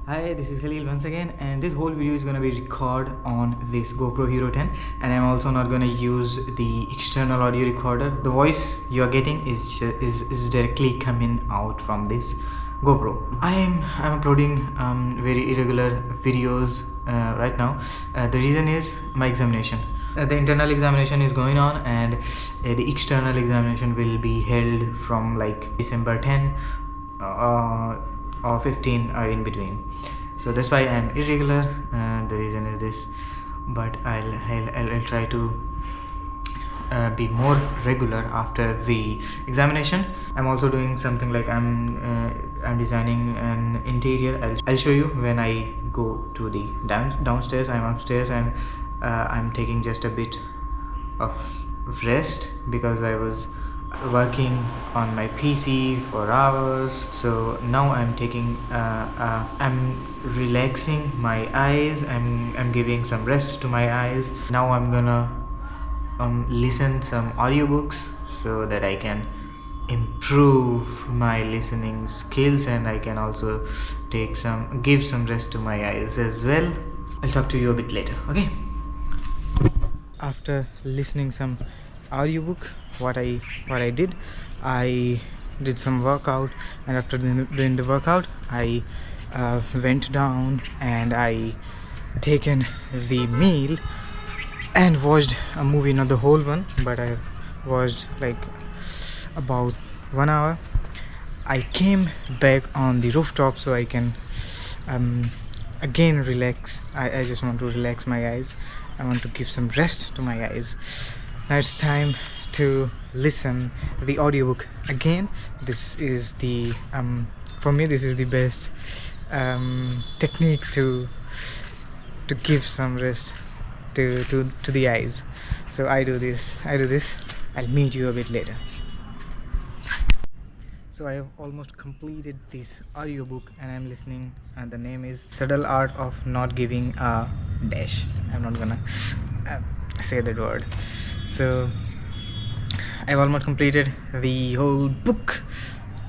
Hi, this is Khalil once again, and this whole video is gonna be recorded on this GoPro Hero 10, and I'm also not gonna use the external audio recorder. The voice you are getting is directly coming out from this GoPro. I'm uploading very irregular videos right now. The reason is my examination. The internal examination is going on, and the external examination will be held from like December 10 or 15 are in between, so that's why I'm irregular. The reason is this, but I'll try to be more regular after the examination. I'm also doing something like I'm designing an interior. I'll show you when I go to the downstairs. I'm upstairs, and I'm taking just a bit of rest because I was working on my PC for hours. So now I'm taking I'm relaxing my eyes. I'm giving some rest to my eyes. Now I'm gonna listen some audiobooks so that I can improve my listening skills, and I can also give some rest to my eyes as well. I'll talk to you a bit later, okay? After listening some audiobook, what I did, I did some workout, and after doing the workout, I went down and I taken the meal and watched a movie. Not the whole one, but I watched like about 1 hour. I came back on the rooftop so I can again relax. I just want to relax my eyes. I want to give some rest to my eyes. Now it's time to listen the audiobook again. This is the for me this is the best technique to give some rest to the eyes. So I do this. I'll meet you a bit later. So I have almost completed this audiobook, and I'm listening, and the name is Subtle Art of Not Giving a Dash. I'm not gonna say that word. So I've almost completed the whole book.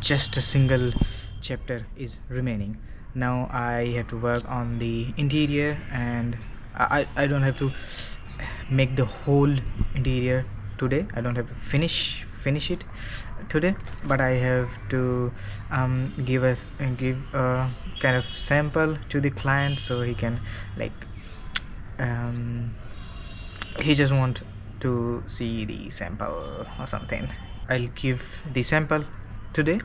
Just a single chapter is remaining. Now I have to work on the interior, and I don't have to make the whole interior today. I don't have to finish it today, but I have to give a kind of sample to the client, so he can like he just want to see the sample or something. I'll give the sample today,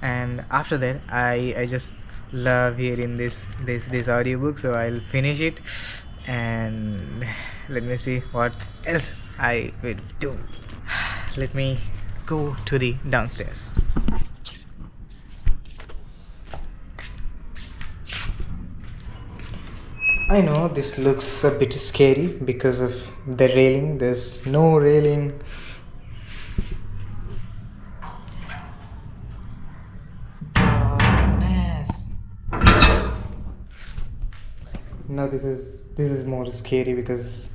and after that I just love hearing this audiobook, so I'll finish it, and let me see what else I will do. Let me go to the downstairs. I know this looks a bit scary because of the railing. There's no railing. Darkness. Now this is more scary because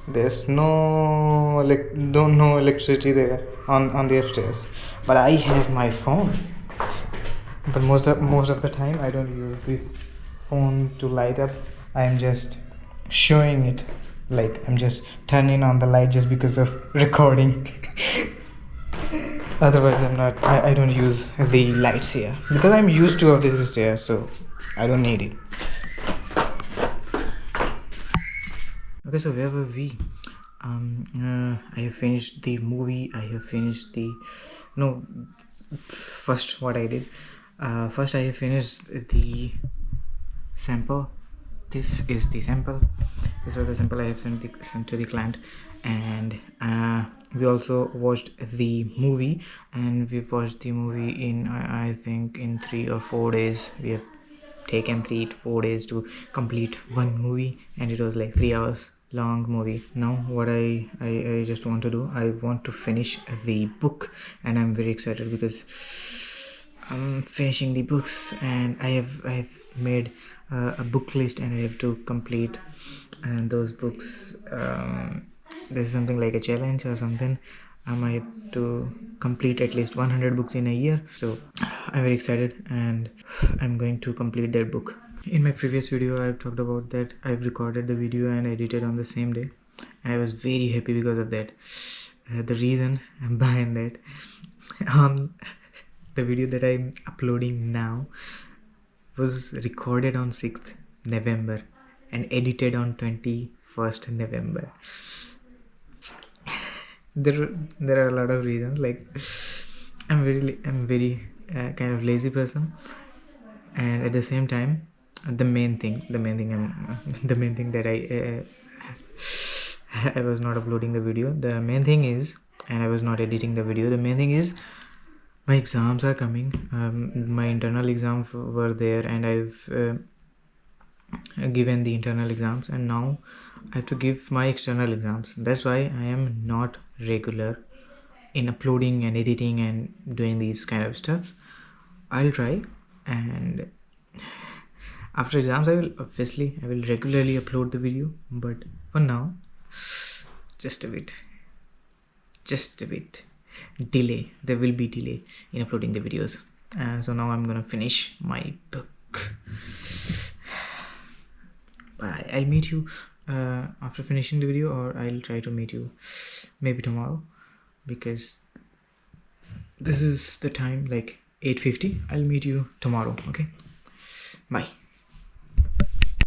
there's no electricity there on the upstairs. But I have my phone. But most of the time I don't use this phone to light up. I'm just showing it, like I'm just turning on the light just because of recording. Otherwise I don't use the lights here because I'm used to of this stairs, so I don't need it. Okay, so where were we? I have finished the movie. First what I did, first I have finished the sample. This is the sample. This was the sample I have sent to the client, and we also watched the movie, and we watched the movie in I think in 3 or 4 days. We have taken 3 to 4 days to complete one movie, and it was like 3 hours long movie. Now what I just want to do, I want to finish the book, and I'm very excited because I'm finishing the books, and I have made a book list, and I have to complete and those books. This is something like a challenge or something. I might to complete at least 100 books in a year. So I'm very excited and I'm going to complete that book. In my previous video I've talked about that I've recorded the video and edited on the same day, and I was very happy because of that. The reason behind that, the video that I'm uploading now was recorded on 6th November and edited on 21st November. There are a lot of reasons. Like, I'm very kind of lazy person, and at the same time, the main thing that I was not uploading the video. The main thing is, and I was not editing the video. The main thing is, my exams are coming. My internal exams were there, and I've given the internal exams, and now I have to give my external exams. That's why I am not regular in uploading and editing and doing these kind of stuff. I'll try, and after exams I will regularly upload the video, but for now just a bit delay. There will be delay in uploading the videos. So now I'm gonna finish my book. Bye. I'll meet you after finishing the video, or I'll try to meet you maybe tomorrow, because this is the time, like 8:50. I'll meet you tomorrow. Okay, bye.